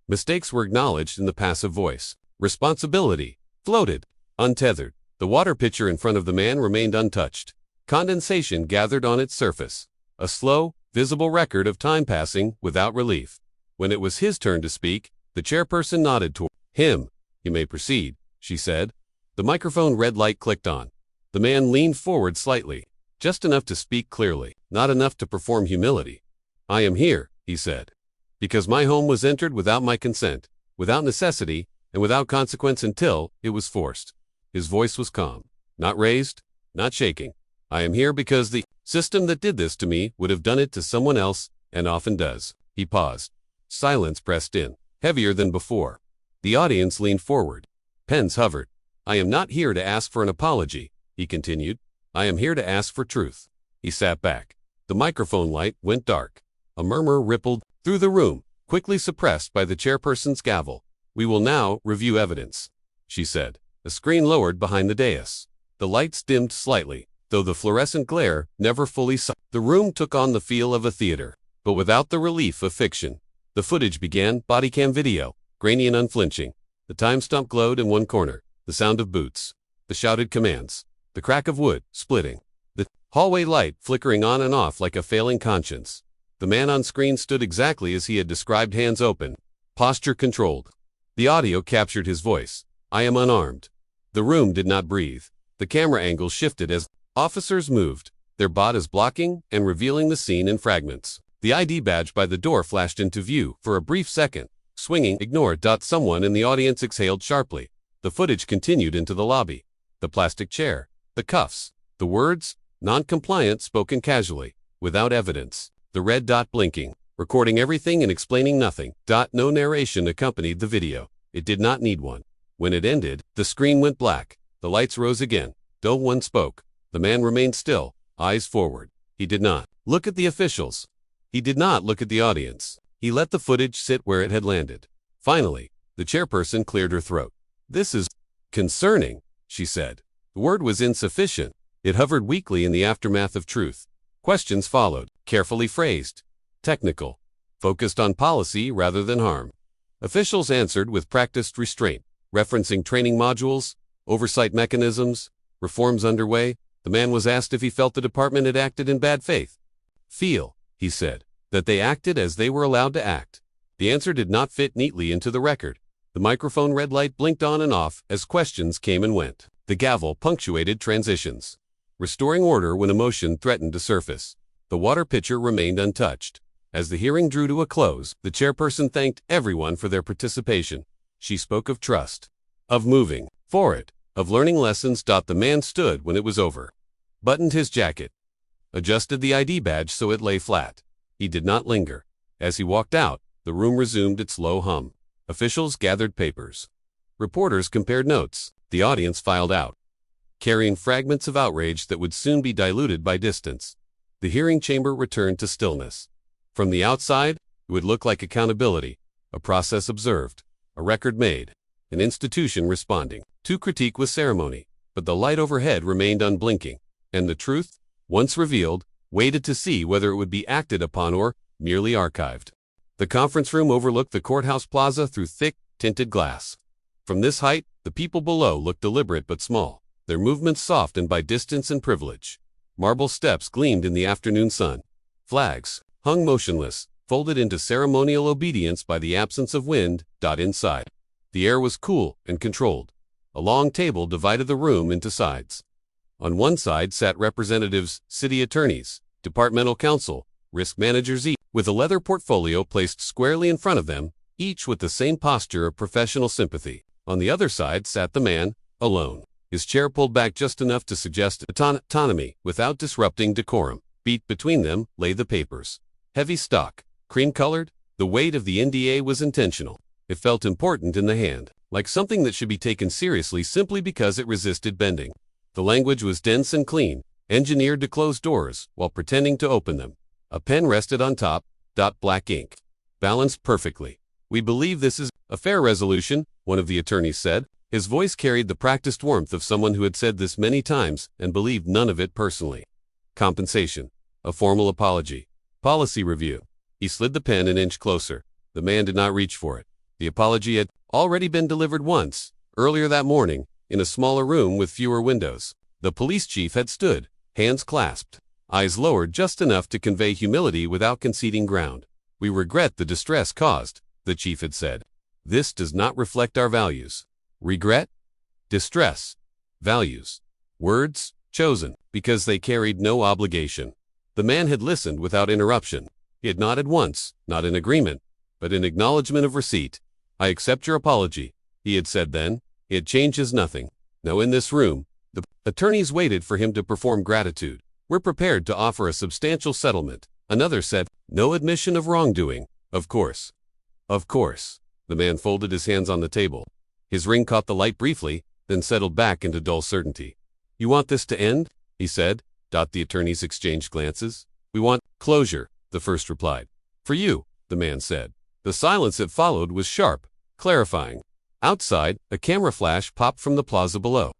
Mistakes were acknowledged in the passive voice. Responsibility floated, untethered. The water pitcher in front of the man remained untouched. Condensation gathered on its surface. A slow, visible record of time passing without relief. When it was his turn to speak, the chairperson nodded toward him. "You may proceed," she said. The microphone red light clicked on. The man leaned forward slightly, just enough to speak clearly, not enough to perform humility. "I am here," he said, "because my home was entered without my consent, without necessity, and without consequence until it was forced." His voice was calm, not raised, not shaking. "I am here because the system that did this to me would have done it to someone else, and often does." He paused. Silence pressed in, heavier than before. The audience leaned forward. Pens hovered. "I am not here to ask for an apology," he continued. "I am here to ask for truth." He sat back. The microphone light went dark. A murmur rippled through the room, quickly suppressed by the chairperson's gavel. "We will now review evidence," she said. A screen lowered behind the dais. The lights dimmed slightly, though the fluorescent glare never fully saw. The room took on the feel of a theater, but without the relief of fiction. The footage began, bodycam video, grainy and unflinching. The time stump glowed in one corner, the sound of boots, the shouted commands, the crack of wood splitting, the hallway light flickering on and off like a failing conscience. The man on screen stood exactly as he had described, hands open, posture controlled. The audio captured his voice. "I am unarmed." The room did not breathe. The camera angle shifted as officers moved, their bodies blocking and revealing the scene in fragments. The ID badge by the door flashed into view for a brief second, swinging, ignored. Someone in the audience exhaled sharply. The footage continued into the lobby. The plastic chair, the cuffs, the words, "non-compliant," spoken casually, without evidence. The red dot blinking, recording everything and explaining nothing. No narration accompanied the video. It did not need one. When it ended, the screen went black. The lights rose again. No one spoke. The man remained still, eyes forward. He did not look at the officials. He did not look at the audience. He let the footage sit where it had landed. Finally, the chairperson cleared her throat. "This is concerning," she said. The word was insufficient. It hovered weakly in the aftermath of truth. Questions followed, carefully phrased, technical, focused on policy rather than harm. Officials answered with practiced restraint, referencing training modules, oversight mechanisms, reforms underway. The man was asked if he felt the department had acted in bad faith. "Feel," he said, "that they acted as they were allowed to act." The answer did not fit neatly into the record. The microphone red light blinked on and off as questions came and went. The gavel punctuated transitions, restoring order when emotion threatened to surface. The water pitcher remained untouched. As the hearing drew to a close, the chairperson thanked everyone for their participation. She spoke of trust, of moving forward, of learning lessons. The man stood when it was over, buttoned his jacket, adjusted the ID badge so it lay flat. He did not linger. As he walked out, the room resumed its low hum. Officials gathered papers. Reporters compared notes. The audience filed out, carrying fragments of outrage that would soon be diluted by distance. The hearing chamber returned to stillness. From the outside, it would look like accountability, a process observed, a record made, an institution responding to critique with ceremony. But the light overhead remained unblinking, and the truth, once revealed, waited to see whether it would be acted upon or merely archived. The conference room overlooked the courthouse plaza through thick, tinted glass. From this height, the people below looked deliberate but small, their movements softened by distance and privilege. Marble steps gleamed in the afternoon sun. Flags hung motionless, folded into ceremonial obedience by the absence of wind. Inside, the air was cool and controlled. A long table divided the room into sides. On one side sat representatives, city attorneys, departmental counsel, risk managers, each with a leather portfolio placed squarely in front of them, each with the same posture of professional sympathy. On the other side sat the man, alone, his chair pulled back just enough to suggest autonomy without disrupting decorum. Beat between them lay the papers. Heavy stock, cream-colored, the weight of the NDA was intentional. It felt important in the hand, like something that should be taken seriously simply because it resisted bending. The language was dense and clean, engineered to close doors while pretending to open them. A pen rested on top. Black ink, balanced perfectly. "We believe this is a fair resolution," one of the attorneys said. His voice carried the practiced warmth of someone who had said this many times and believed none of it personally. Compensation, a formal apology, policy review. He slid the pen an inch closer. The man did not reach for it. The apology had already been delivered once, earlier that morning, in a smaller room with fewer windows. The police chief had stood, hands clasped, eyes lowered just enough to convey humility without conceding ground. "We regret the distress caused," the chief had said. "This does not reflect our values." Regret, distress, values. Words chosen because they carried no obligation. The man had listened without interruption. He had nodded once, not in agreement, but in acknowledgement of receipt. "I accept your apology," he had said then. He had changed as nothing. Now in this room, the attorneys waited for him to perform gratitude. "We're prepared to offer a substantial settlement." Another said, "No admission of wrongdoing." Of course. Of course. The man folded his hands on the table. His ring caught the light briefly, then settled back into dull certainty. "You want this to end?" he said. The attorneys exchanged glances. "We want closure," the first replied. "For you," the man said. The silence that followed was sharp, clarifying. Outside, a camera flash popped from the plaza below,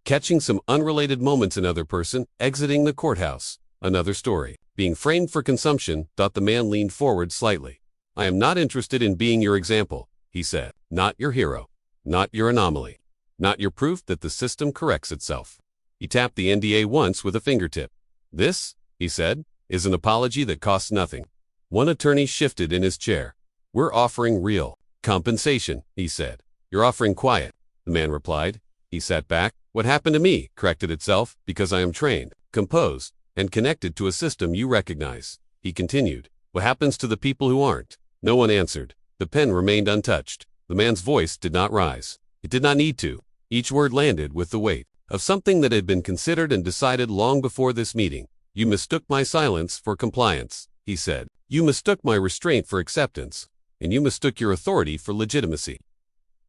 catching some unrelated moments. Another person exiting the courthouse. Another story being framed for consumption. The man leaned forward slightly. "I am not interested in being your example," he said. "Not your hero. Not your anomaly. Not your proof that the system corrects itself." He tapped the NDA once with a fingertip. "This," he said, "is an apology that costs nothing." One attorney shifted in his chair. "We're offering real compensation," he said. "You're offering quiet," the man replied. He sat back. "What happened to me corrected itself because I am trained, composed, and connected to a system you recognize," he continued. "What happens to the people who aren't?" No one answered. The pen remained untouched. The man's voice did not rise. It did not need to. Each word landed with the weight of something that had been considered and decided long before this meeting. "You mistook my silence for compliance," he said. "You mistook my restraint for acceptance, and you mistook your authority for legitimacy."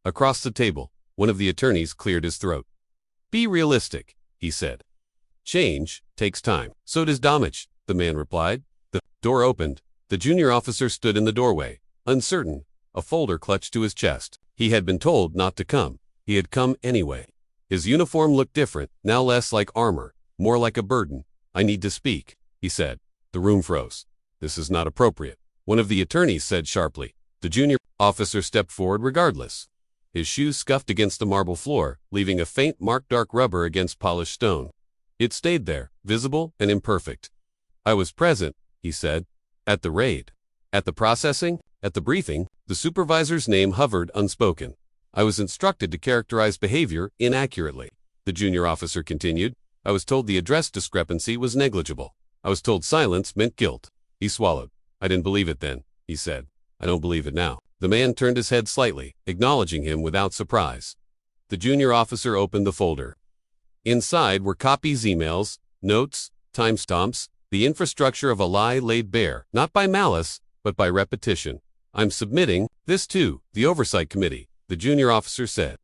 Across the table, one of the attorneys cleared his throat. "Be realistic," he said. "Change takes time." "So does damage," the man replied. The door opened. The junior officer stood in the doorway, uncertain, a folder clutched to his chest. He had been told not to come. He had come anyway. His uniform looked different, now less like armor, more like a burden. "I need to speak," he said. The room froze. "This is not appropriate," one of the attorneys said sharply. The junior officer stepped forward regardless. His shoes scuffed against the marble floor, leaving a faint mark, dark rubber against polished stone. It stayed there, visible and imperfect. "I was present," he said. "At the raid. At the processing. At the briefing." The supervisor's name hovered unspoken. "I was instructed to characterize behavior inaccurately," the junior officer continued. "I was told the address discrepancy was negligible. I was told silence meant guilt." He swallowed. I didn't believe it then, he said. I don't believe it now. The man turned his head slightly, acknowledging him without surprise. The junior officer opened the folder. Inside were copies, emails, notes, timestamps, the infrastructure of a lie laid bare, not by malice, but by repetition. I'm submitting this to the Oversight Committee, the junior officer said,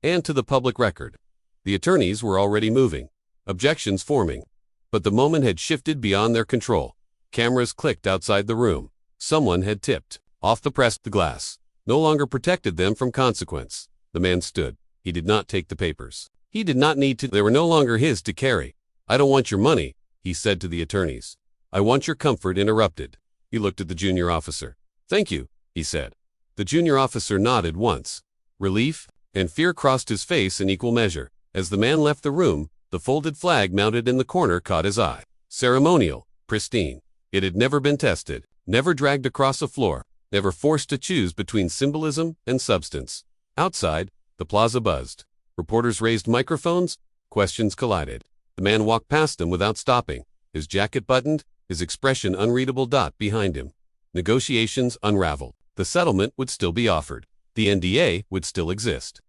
and to the public record. The attorneys were already moving, objections forming. But the moment had shifted beyond their control. Cameras clicked outside the room. Someone had tipped off the glass. No longer protected them from consequence. The man stood. He did not take the papers. He did not need to. They were no longer his to carry. I don't want your money, he said to the attorneys. I want your comfort interrupted. He looked at the junior officer. Thank you, he said. The junior officer nodded once. Relief and fear crossed his face in equal measure. As the man left the room, the folded flag mounted in the corner caught his eye. Ceremonial, pristine. It had never been tested, never dragged across a floor, never forced to choose between symbolism and substance. Outside, the plaza buzzed. Reporters raised microphones, questions collided. The man walked past them without stopping, his jacket buttoned, his expression unreadable. Behind him. Negotiations unraveled. The settlement would still be offered. The NDA would still exist.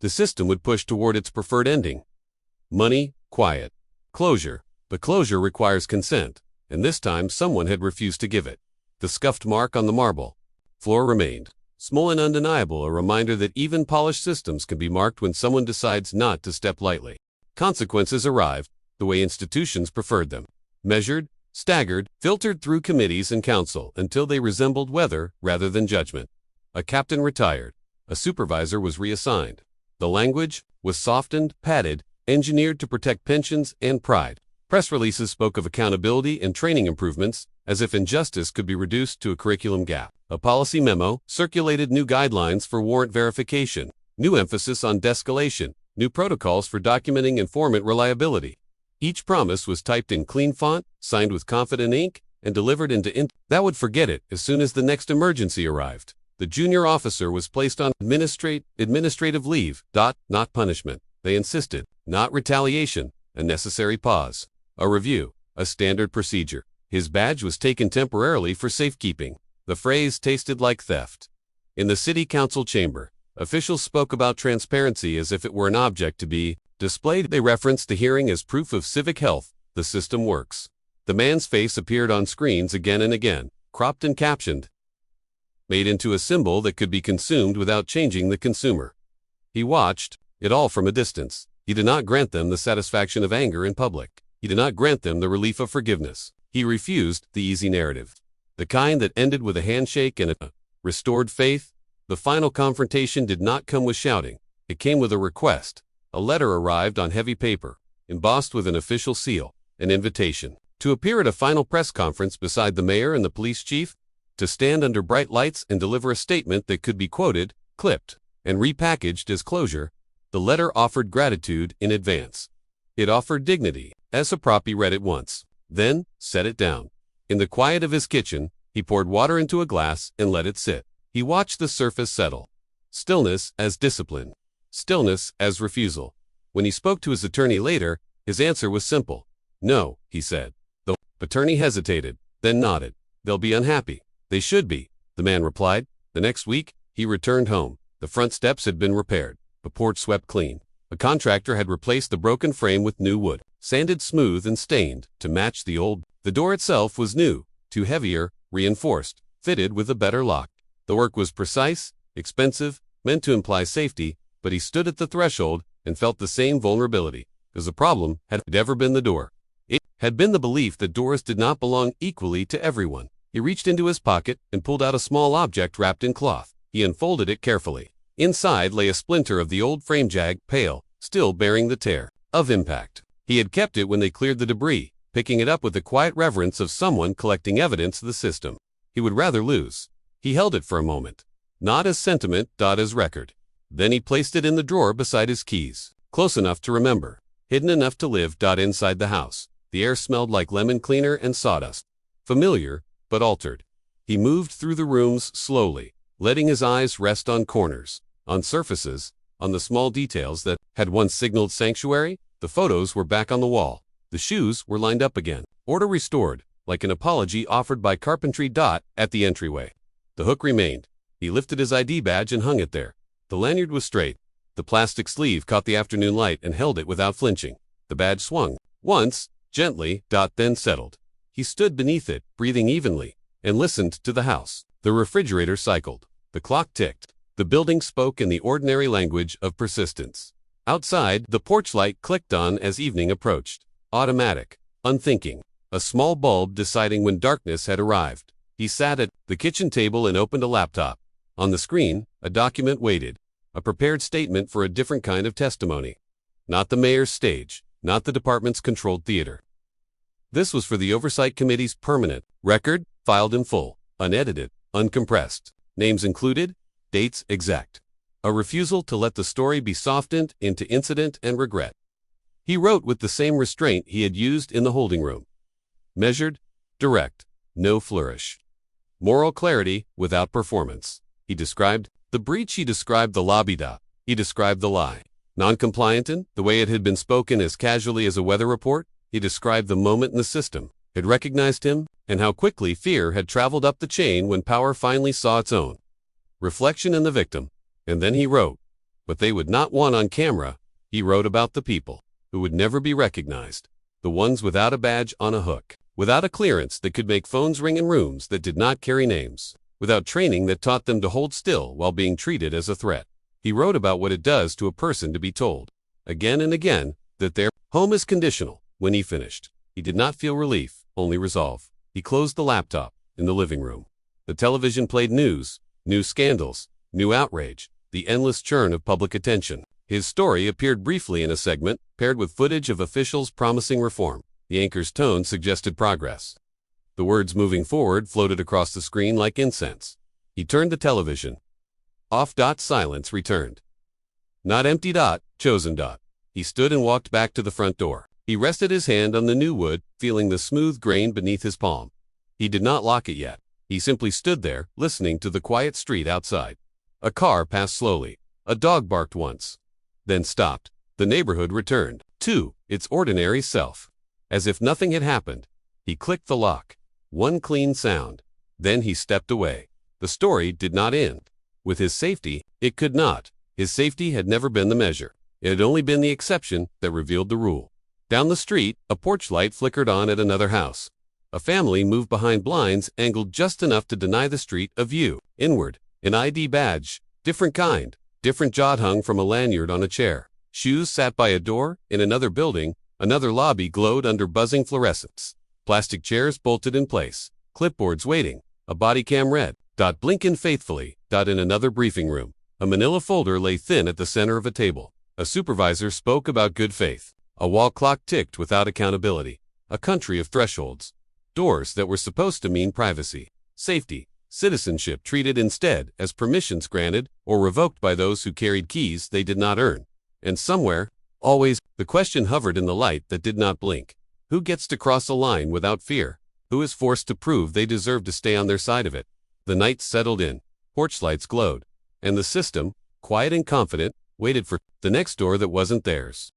The system would push toward its preferred ending. Money, quiet. Closure. But closure requires consent, and this time someone had refused to give it. The scuffed mark on the marble floor remained. Small and undeniable, a reminder that even polished systems can be marked when someone decides not to step lightly. Consequences arrived, the way institutions preferred them. Measured, staggered, filtered through committees and council until they resembled weather rather than judgment. A captain retired. A supervisor was reassigned. The language was softened, padded, engineered to protect pensions and pride. Press releases spoke of accountability and training improvements, as if injustice could be reduced to a curriculum gap. A policy memo circulated new guidelines for warrant verification, new emphasis on de-escalation, new protocols for documenting informant reliability. Each promise was typed in clean font, signed with confident ink, and delivered into that would forget it as soon as the next emergency arrived. The junior officer was placed on administrative leave, not punishment. They insisted, not retaliation, a necessary pause, a review, a standard procedure. His badge was taken temporarily for safekeeping. The phrase tasted like theft. In the city council chamber, officials spoke about transparency as if it were an object to be displayed. They referenced the hearing as proof of civic health. The system works. The man's face appeared on screens again and again, cropped and captioned, made into a symbol that could be consumed without changing the consumer. He watched it all from a distance. He did not grant them the satisfaction of anger in public. He did not grant them the relief of forgiveness. He refused the easy narrative, the kind that ended with a handshake and a restored faith. The final confrontation did not come with shouting. It came with a request. A letter arrived on heavy paper, embossed with an official seal, an invitation to appear at a final press conference beside the mayor and the police chief, to stand under bright lights and deliver a statement that could be quoted, clipped, and repackaged as closure. The letter offered gratitude in advance. It offered dignity. As Soprapi read it once, then set it down. In the quiet of his kitchen, he poured water into a glass and let it sit. He watched the surface settle. Stillness as discipline. Stillness as refusal. When he spoke to his attorney later, his answer was simple. No, he said. The attorney hesitated, then nodded. They'll be unhappy. They should be, the man replied. The next week, he returned home. The front steps had been repaired, the porch swept clean. A contractor had replaced the broken frame with new wood, sanded smooth and stained to match the old. The door itself was new, too heavier, reinforced, fitted with a better lock. The work was precise, expensive, meant to imply safety, but he stood at the threshold and felt the same vulnerability, because the problem had ever been the door. It had been the belief that doors did not belong equally to everyone. He reached into his pocket and pulled out a small object wrapped in cloth. He unfolded it carefully. Inside lay a splinter of the old frame jag, pale, still bearing the tear of impact. He had kept it when they cleared the debris, picking it up with the quiet reverence of someone collecting evidence of the system he would rather lose. He held it for a moment, not as sentiment, as record. Then he placed it in the drawer beside his keys, close enough to remember, hidden enough to live. Inside the house, the air smelled like lemon cleaner and sawdust. Familiar, but altered. He moved through the rooms slowly, letting his eyes rest on corners, on surfaces, on the small details that had once signaled sanctuary. The photos were back on the wall. The shoes were lined up again. Order restored, like an apology offered by carpentry. At the entryway, the hook remained. He lifted his ID badge and hung it there. The lanyard was straight. The plastic sleeve caught the afternoon light and held it without flinching. The badge swung. Once, gently, then settled. He stood beneath it, breathing evenly, and listened to the house. The refrigerator cycled. The clock ticked. The building spoke in the ordinary language of persistence. Outside, the porch light clicked on as evening approached. Automatic, unthinking, a small bulb deciding when darkness had arrived. He sat at the kitchen table and opened a laptop. On the screen, a document waited, a prepared statement for a different kind of testimony. Not the mayor's stage, not the department's controlled theater. This was for the Oversight Committee's permanent record, filed in full, unedited, uncompressed. Names included, dates exact. A refusal to let the story be softened into incident and regret. He wrote with the same restraint he had used in the holding room. Measured, direct, no flourish. Moral clarity without performance. He described the breach, he described the lobby. He described the lie. Non-compliant in the way it had been spoken as casually as a weather report. He described the moment in the system had recognized him and how quickly fear had traveled up the chain when power finally saw its own reflection in the victim. And then he wrote, but they would not want on camera. He wrote about the people who would never be recognized, the ones without a badge on a hook, without a clearance that could make phones ring in rooms that did not carry names, without training that taught them to hold still while being treated as a threat. He wrote about what it does to a person to be told, again and again, that their home is conditional. When he finished, he did not feel relief, only resolve. He closed the laptop in the living room. The television played news, new scandals, new outrage, the endless churn of public attention. His story appeared briefly in a segment, paired with footage of officials promising reform. The anchor's tone suggested progress. The words moving forward floated across the screen like incense. He turned the television off. Silence returned. Not empty. Chosen. He stood and walked back to the front door. He rested his hand on the new wood, feeling the smooth grain beneath his palm. He did not lock it yet. He simply stood there, listening to the quiet street outside. A car passed slowly. A dog barked once, then stopped. The neighborhood returned to its ordinary self. As if nothing had happened, he clicked the lock. One clean sound. Then he stepped away. The story did not end. With his safety, it could not. His safety had never been the measure. It had only been the exception that revealed the rule. Down the street, a porch light flickered on at another house. A family moved behind blinds angled just enough to deny the street a view. Inward, an ID badge, different kind, different jot hung from a lanyard on a chair. Shoes sat by a door. In another building, another lobby glowed under buzzing fluorescents. Plastic chairs bolted in place. Clipboards waiting. A body cam read. Blink in faithfully. In another briefing room. A manila folder lay thin at the center of a table. A supervisor spoke about good faith. A wall clock ticked without accountability. A country of thresholds. Doors that were supposed to mean privacy, safety, citizenship treated instead as permissions granted or revoked by those who carried keys they did not earn. And somewhere, always, the question hovered in the light that did not blink. Who gets to cross a line without fear? Who is forced to prove they deserve to stay on their side of it? The night settled in. Porch lights glowed. And the system, quiet and confident, waited for the next door that wasn't theirs.